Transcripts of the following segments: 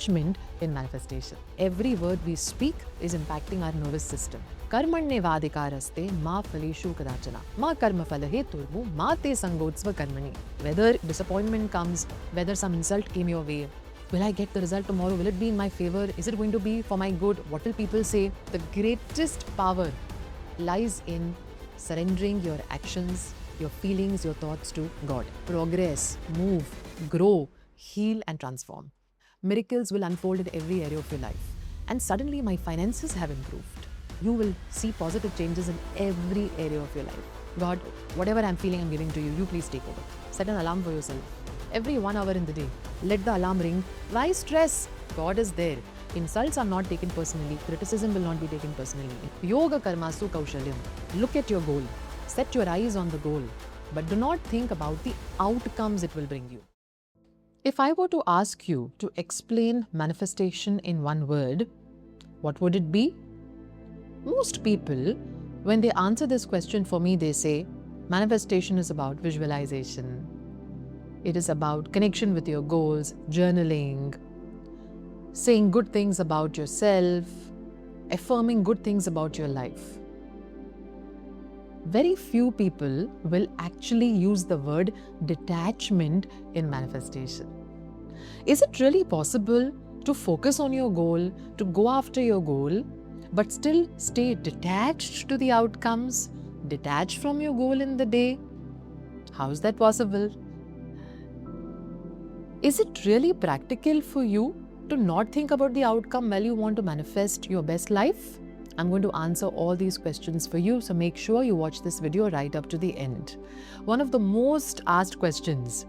detachment in manifestation. Every word we speak is impacting our nervous system. Karmanyevadikaraste ma phaleshu kadachana ma karma phalaheturmu ma te sangotsva karmani. Whether disappointment comes, whether some insult came your way, will I get the result tomorrow? Will it be in my favor? Is it going to be for my good? What will people say? The greatest power lies in surrendering your actions, your feelings, your thoughts to God. Progress, move, grow, heal and transform. Miracles will unfold in every area of your life. And suddenly my finances have improved. You will see positive changes in every area of your life. God, whatever I'm feeling, I'm giving to you. You please take over. Set an alarm for yourself. Every 1 hour in the day, let the alarm ring. Why stress? God is there. Insults are not taken personally. Criticism will not be taken personally. Yoga karmasu kaushalyam. Look at your goal. Set your eyes on the goal. But do not think about the outcomes it will bring you. If I were to ask you to explain manifestation in one word, what would it be? Most people, when they answer this question for me, they say, manifestation is about visualization. It is about connection with your goals, journaling, saying good things about yourself, affirming good things about your life. Very few people will actually use the word detachment in manifestation. Is it really possible to focus on your goal, to go after your goal, but still stay detached to the outcomes, detached from your goal in the day? How is that possible? Is it really practical for you to not think about the outcome while you want to manifest your best life? I'm going to answer all these questions for you, so make sure you watch this video right up to the end. One of the most asked questions,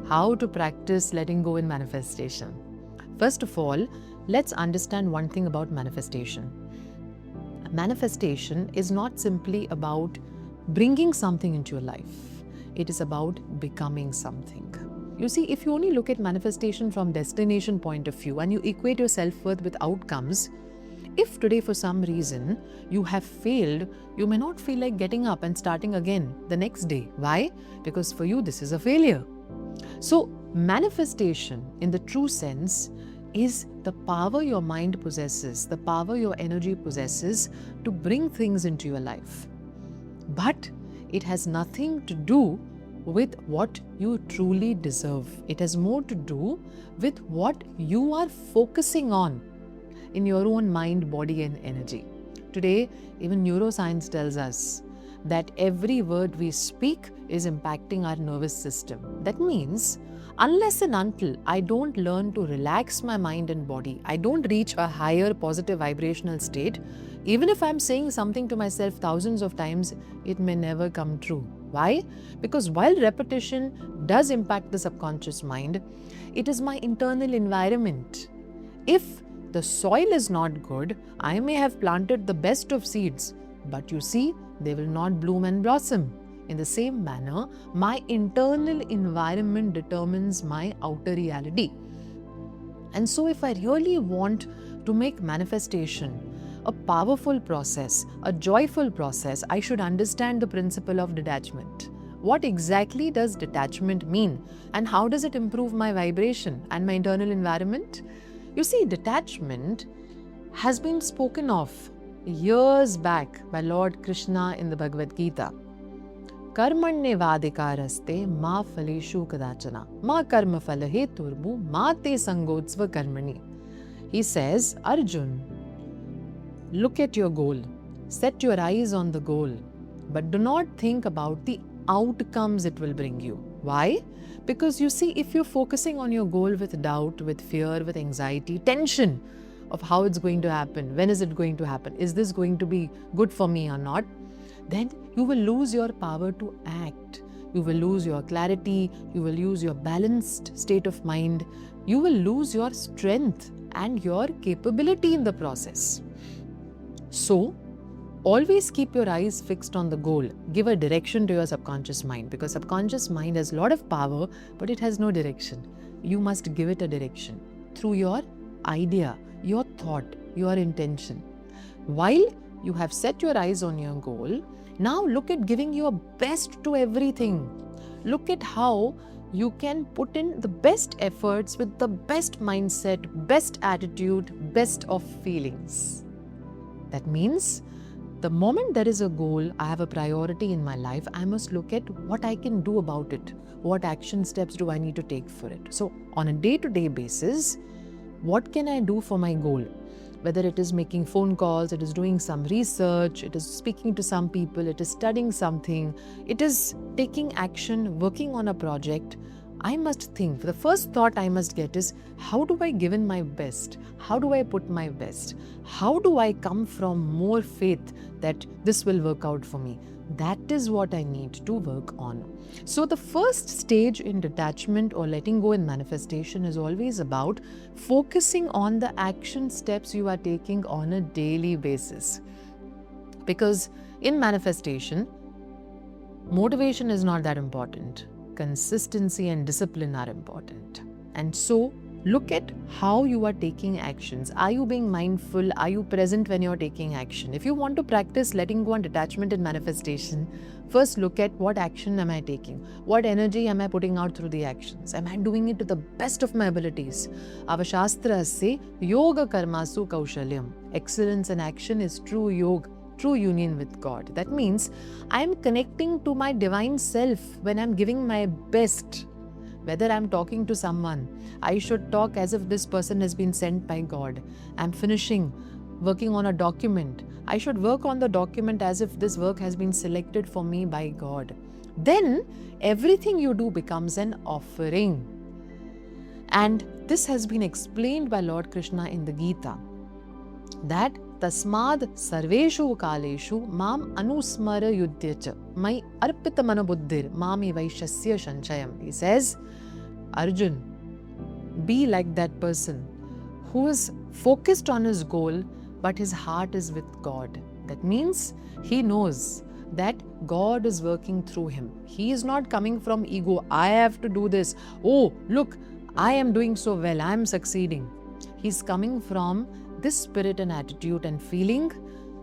how to practice letting go in manifestation. First of all, let's understand one thing about manifestation. Manifestation is not simply about bringing something into your life. It is about becoming something. You see, if you only look at manifestation from destination point of view and you equate your self-worth with outcomes, if today for some reason you have failed, you may not feel like getting up and starting again the next day. Why? Because for you this is a failure. So manifestation in the true sense is the power your mind possesses, the power your energy possesses to bring things into your life. But it has nothing to do with what you truly deserve. It has more to do with what you are focusing on in your own mind, body and energy. Today, even neuroscience tells us that every word we speak is impacting our nervous system. That means, unless and until I don't learn to relax my mind and body, I don't reach a higher positive vibrational state, even if I'm saying something to myself thousands of times, it may never come true. Why? Because while repetition does impact the subconscious mind, it is my internal environment. If the soil is not good, I may have planted the best of seeds, but you see, they will not bloom and blossom. In the same manner, my internal environment determines my outer reality. And so if I really want to make manifestation a powerful process, a joyful process, I should understand the principle of detachment. What exactly does detachment mean? And how does it improve my vibration and my internal environment? You see, detachment has been spoken of years back by Lord Krishna in the Bhagavad Gita. Karmanyevadikaraste ma phaleshu kadachana ma karma phalaheturmu ma te sangotsva karmani. He says, Arjun, look at your goal. Set your eyes on the goal. But do not think about the outcomes it will bring you. Why? Because you see, if you're focusing on your goal with doubt, with fear, with anxiety, tension of how it's going to happen, when is it going to happen, is this going to be good for me or not, then you will lose your power to act. You will lose your clarity, you will lose your balanced state of mind, you will lose your strength and your capability in the process. So, always keep your eyes fixed on the goal. Give a direction to your subconscious mind, because subconscious mind has a lot of power, but it has no direction. You must give it a direction through your idea, your thought, your intention. While you have set your eyes on your goal, now look at giving your best to everything. Look at how you can put in the best efforts with the best mindset, best attitude, best of feelings. That means the moment there is a goal, I have a priority in my life, I must look at what I can do about it. What action steps do I need to take for it? So on a day-to-day basis, what can I do for my goal? Whether it is making phone calls, it is doing some research, it is speaking to some people, it is studying something, it is taking action, working on a project, I must think. The first thought I must get is, how do I give in my best? How do I put my best? How do I come from more faith that this will work out for me? That is what I need to work on. So the first stage in detachment or letting go in manifestation is always about focusing on the action steps you are taking on a daily basis. Because in manifestation, motivation is not that important. Consistency and discipline are important. And so, look at how you are taking actions. Are you being mindful? Are you present when you're taking action? If you want to practice letting go and detachment in manifestation, first look at what action am I taking? What energy am I putting out through the actions? Am I doing it to the best of my abilities? Our Shastras say, Yoga Karmasu Kaushalyam. Excellence in action is true yoga. True union with God. That means I am connecting to my divine self when I'm giving my best. Whether I'm talking to someone, I should talk as if this person has been sent by God. I'm working on a document. I should work on the document as if this work has been selected for me by God. Then everything you do becomes an offering. And this has been explained by Lord Krishna in the Gita, that Tasmad sarveshu kaleshu mam anusmara yudhyacha mai arpita manobuddhir mami vaishasya shanchayam. He says, Arjun, be like that person who is focused on his goal, but his heart is with God. That means he knows that God is working through him. He is not coming from ego. I have to do this. Oh, look, I am doing so well. I am succeeding. He's coming from this spirit and attitude and feeling,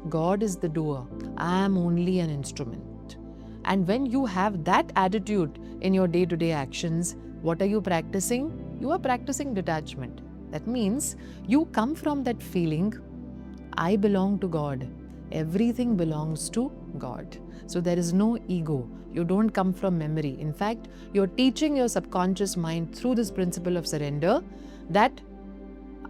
God is the doer. I am only an instrument. And when you have that attitude in your day-to-day actions, what are you practicing? You are practicing detachment. That means you come from that feeling, I belong to God. Everything belongs to God. So there is no ego. You don't come from memory. In fact, you're teaching your subconscious mind through this principle of surrender that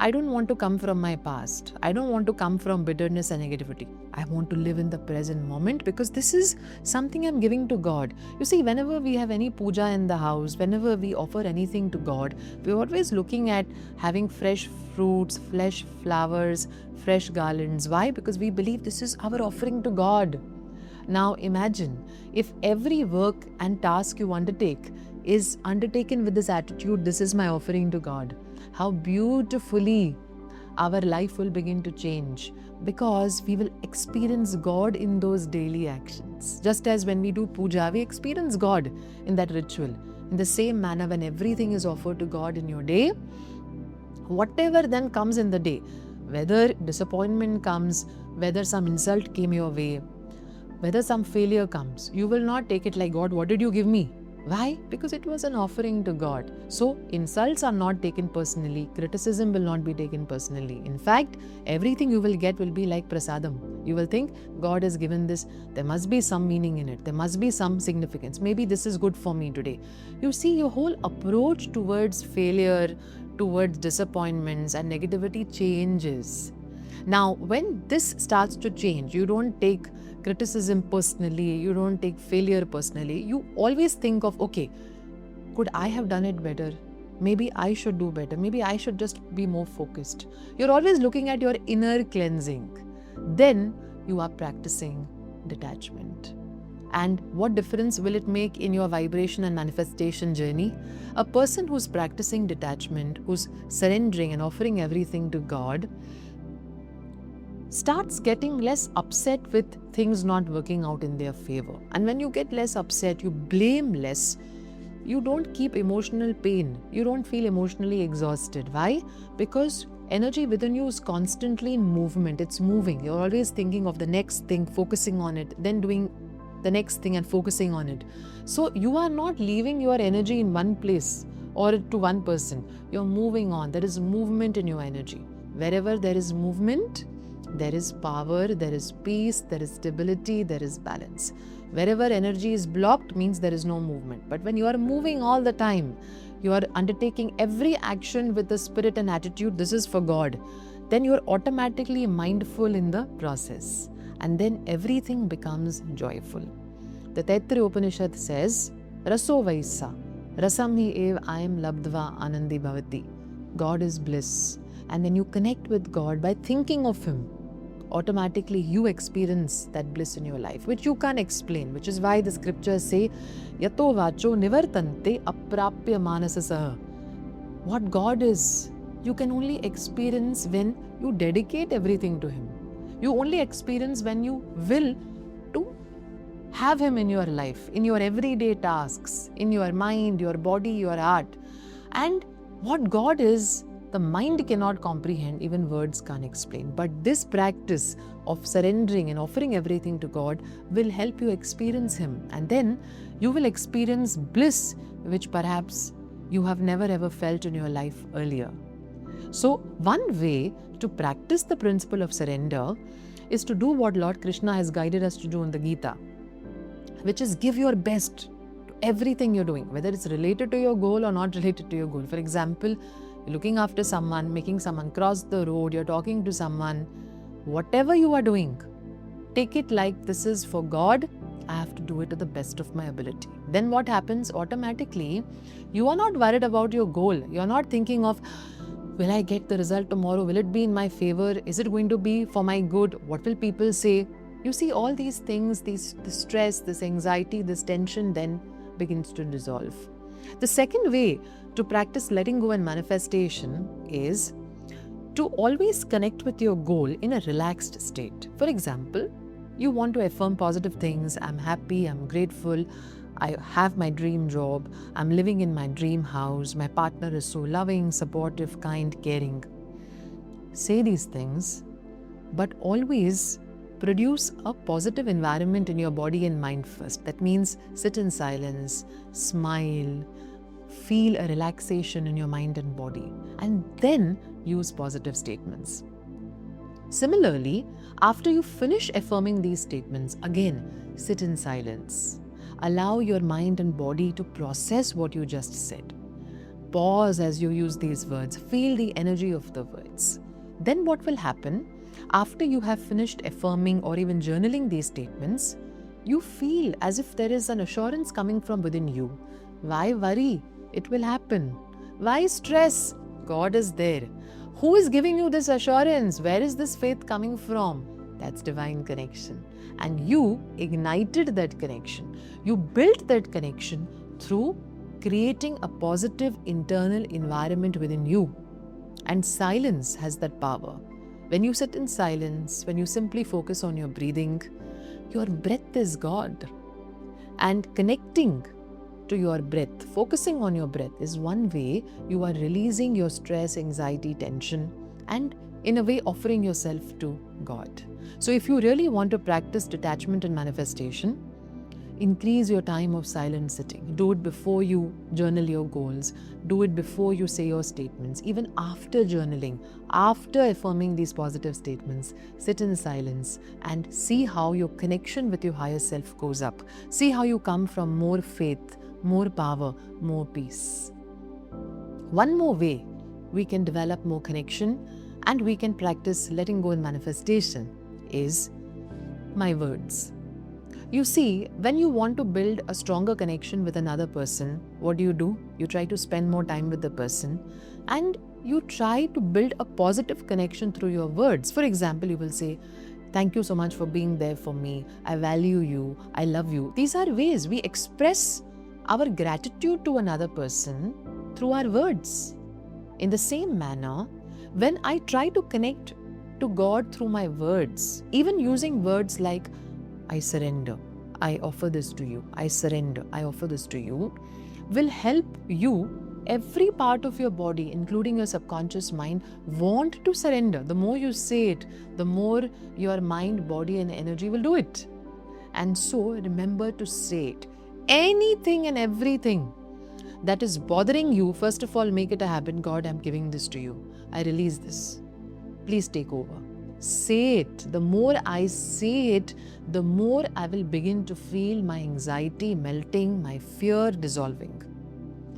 I don't want to come from my past. I don't want to come from bitterness and negativity. I want to live in the present moment because this is something I'm giving to God. You see, whenever we have any puja in the house, whenever we offer anything to God, we're always looking at having fresh fruits, fresh flowers, fresh garlands. Why? Because we believe this is our offering to God. Now imagine if every work and task you undertake is undertaken with this attitude, this is my offering to God. How beautifully our life will begin to change, because we will experience God in those daily actions. Just as when we do puja, we experience God in that ritual. In the same manner, when everything is offered to God in your day, whatever then comes in the day, whether disappointment comes, whether some insult came your way, whether some failure comes, you will not take it like, God, what did you give me? Why? Because it was an offering to God. So, insults are not taken personally. Criticism will not be taken personally. In fact, everything you will get will be like prasadam. You will think, God has given this. There must be some meaning in it. There must be some significance. Maybe this is good for me today. You see, your whole approach towards failure, towards disappointments and negativity changes. Now, when this starts to change, you don't take criticism personally, you don't take failure personally, you always think of, okay, could I have done it better? Maybe I should do better. Maybe I should just be more focused. You're always looking at your inner cleansing. Then you are practicing detachment. And what difference will it make in your vibration and manifestation journey? A person who's practicing detachment, who's surrendering and offering everything to God, starts getting less upset with things not working out in their favor. And when you get less upset, you blame less. You don't keep emotional pain. You don't feel emotionally exhausted. Why? Because energy within you is constantly in movement. It's moving. You're always thinking of the next thing, focusing on it, then doing the next thing and focusing on it. So you are not leaving your energy in one place or to one person. You're moving on. There is movement in your energy. Wherever there is movement, there is power, there is peace, there is stability, there is balance. Wherever energy is blocked means there is no movement. But when you are moving all the time, you are undertaking every action with the spirit and attitude, this is for God, then you are automatically mindful in the process. And then everything becomes joyful. The Taittiriya Upanishad says, Raso Vaisa, Rasam hi ev ayam labdva anandi bhavati. God is bliss. And when you connect with God by thinking of Him, automatically you experience that bliss in your life, which you can't explain, which is why the scriptures say, Yato vacho nivartante aprapya manasasah. What God is, you can only experience when you dedicate everything to Him. You only experience when you will to have Him in your life, in your everyday tasks, in your mind, your body, your heart. And what God is, the mind cannot comprehend, even words can't explain. But this practice of surrendering and offering everything to God will help you experience Him. And then you will experience bliss, which perhaps you have never ever felt in your life earlier. So one way to practice the principle of surrender is to do what Lord Krishna has guided us to do in the Gita, which is give your best to everything you're doing, whether it's related to your goal or not related to your goal. For example, you're looking after someone, making someone cross the road, you're talking to someone, whatever you are doing, take it like this is for God. I have to do it to the best of my ability. Then what happens? Automatically, you are not worried about your goal. You're not thinking of, will I get the result tomorrow? Will it be in my favor? Is it going to be for my good? What will people say? You see, all these things, this stress, this anxiety, this tension then begins to dissolve. The second way to practice letting go and manifestation is to always connect with your goal in a relaxed state. For example, you want to affirm positive things. I'm happy, I'm grateful, I have my dream job, I'm living in my dream house, my partner is so loving, supportive, kind, caring. Say these things, but always produce a positive environment in your body and mind first. That means sit in silence, smile, feel a relaxation in your mind and body, and then use positive statements. Similarly, after you finish affirming these statements, again, sit in silence. Allow your mind and body to process what you just said. Pause as you use these words. Feel the energy of the words. Then what will happen? After you have finished affirming or even journaling these statements, you feel as if there is an assurance coming from within you. Why worry? It will happen. Why stress? God is there. Who is giving you this assurance? Where is this faith coming from? That's divine connection. And you ignited that connection. You built that connection through creating a positive internal environment within you. And silence has that power. When you sit in silence, when you simply focus on your breathing, your breath is God. And connecting to your breath, focusing on your breath is one way you are releasing your stress, anxiety, tension, and in a way offering yourself to God. So if you really want to practice detachment and manifestation, increase your time of silent sitting. Do it before you journal your goals. Do it before you say your statements. Even after journaling, after affirming these positive statements, sit in silence and see how your connection with your higher self goes up. See how you come from more faith, more power, more peace. One more way we can develop more connection and we can practice letting go and manifestation is my words. You see, when you want to build a stronger connection with another person, what do? You try to spend more time with the person and you try to build a positive connection through your words. For example, you will say, thank you so much for being there for me. I value you. I love you. These are ways we express our gratitude to another person through our words. In the same manner, when I try to connect to God through my words, even using words like I surrender, I offer this to you, I surrender, I offer this to you, will help you, every part of your body, including your subconscious mind, want to surrender. The more you say it, the more your mind, body and energy will do it. And so remember to say it. Anything and everything that is bothering you, first of all, make it a habit. God, I'm giving this to you. I release this. Please take over. Say it. The more I say it, the more I will begin to feel my anxiety melting, my fear dissolving.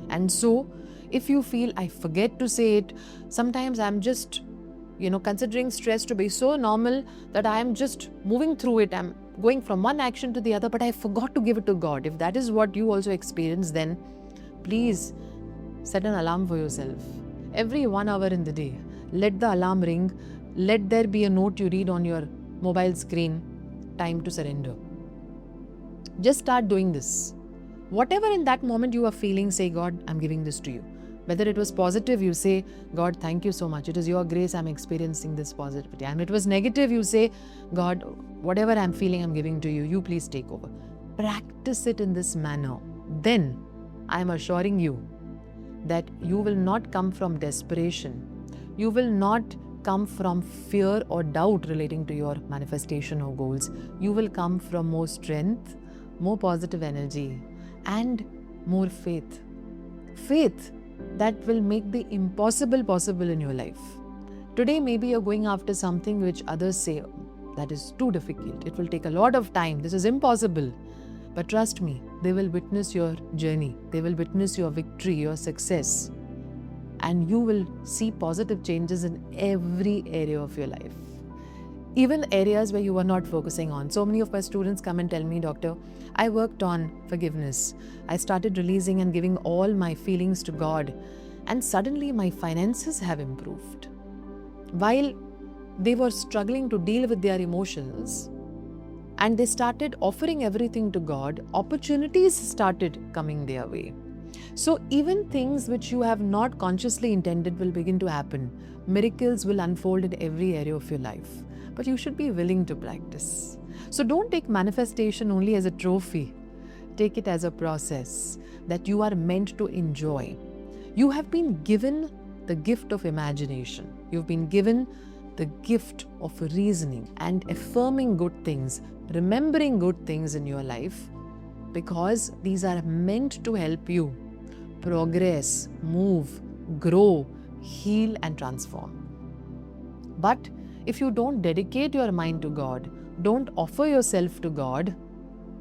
And so, if you feel I forget to say it, sometimes I'm just, considering stress to be so normal that I am just moving through it. I'm going from one action to the other, but I forgot to give it to God. If that is what you also experience, then please set an alarm for yourself. Every 1 hour in the day, let the alarm ring. Let there be a note you read on your mobile screen. Time to surrender. Just start doing this. Whatever in that moment you are feeling, say, God, I'm giving this to you. Whether it was positive, you say, God, thank you so much. It is your grace I'm experiencing this positivity. And it was negative, you say, God, whatever I'm feeling, I'm giving to you. You please take over. Practice it in this manner. Then, I'm assuring you that you will not come from desperation. You will not come from fear or doubt relating to your manifestation or goals. You will come from more strength, more positive energy, and more faith. Faith that will make the impossible possible in your life. Today, maybe you're going after something which others say that is too difficult. It will take a lot of time. This is impossible. But trust me, they will witness your journey. They will witness your victory, your success. And you will see positive changes in every area of your life. Even areas where you were not focusing on. So many of my students come and tell me, Doctor, I worked on forgiveness. I started releasing and giving all my feelings to God. And suddenly my finances have improved. While they were struggling to deal with their emotions, and they started offering everything to God, opportunities started coming their way. So even things which you have not consciously intended will begin to happen. Miracles will unfold in every area of your life. But you should be willing to practice. So don't take manifestation only as a trophy. Take it as a process that you are meant to enjoy. You have been given the gift of imagination. You've been given the gift of reasoning and affirming good things, remembering good things in your life, because these are meant to help you progress, move, grow, heal, and transform. But if you don't dedicate your mind to God, don't offer yourself to God,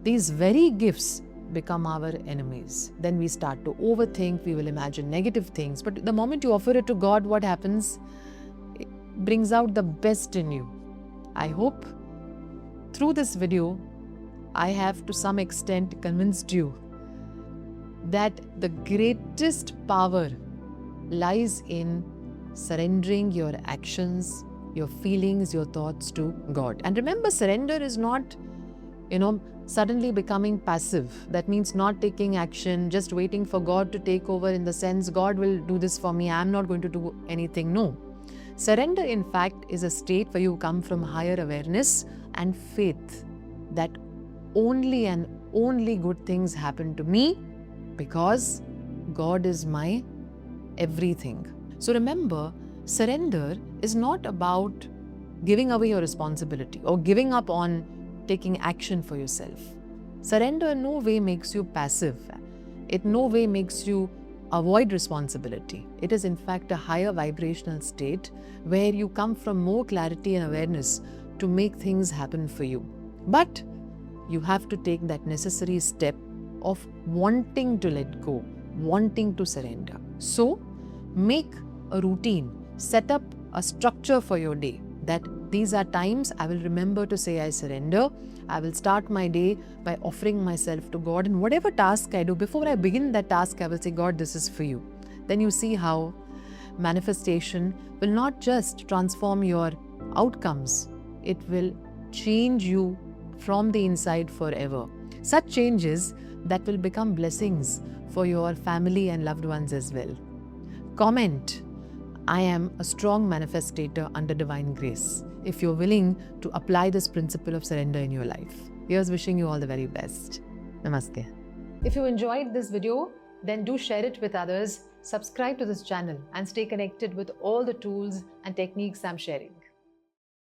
these very gifts become our enemies. Then we start to overthink, we will imagine negative things. But the moment you offer it to God, what happens? It brings out the best in you. I hope through this video, I have to some extent convinced you that the greatest power lies in surrendering your actions, your feelings, your thoughts to God. And remember, surrender is not, suddenly becoming passive. That means not taking action, just waiting for God to take over in the sense, God will do this for me, I'm not going to do anything. No. Surrender, in fact, is a state where you come from higher awareness and faith that only and only good things happen to me because God is my everything. So remember, surrender is not about giving away your responsibility or giving up on taking action for yourself. Surrender in no way makes you passive. It no way makes you avoid responsibility. It is in fact a higher vibrational state where you come from more clarity and awareness to make things happen for you. But you have to take that necessary step of wanting to let go, wanting to surrender. So make a routine, set up a structure for your day that these are times I will remember to say I surrender. I will start my day by offering myself to God, and whatever task I do, before I begin that task, I will say, God, this is for you. Then you see how manifestation will not just transform your outcomes, it will change you from the inside forever. Such changes that will become blessings for your family and loved ones as well. Comment, I am a strong manifestator under divine grace, if you're willing to apply this principle of surrender in your life. Here's wishing you all the very best. Namaste. If you enjoyed this video, then do share it with others, subscribe to this channel, and stay connected with all the tools and techniques I'm sharing.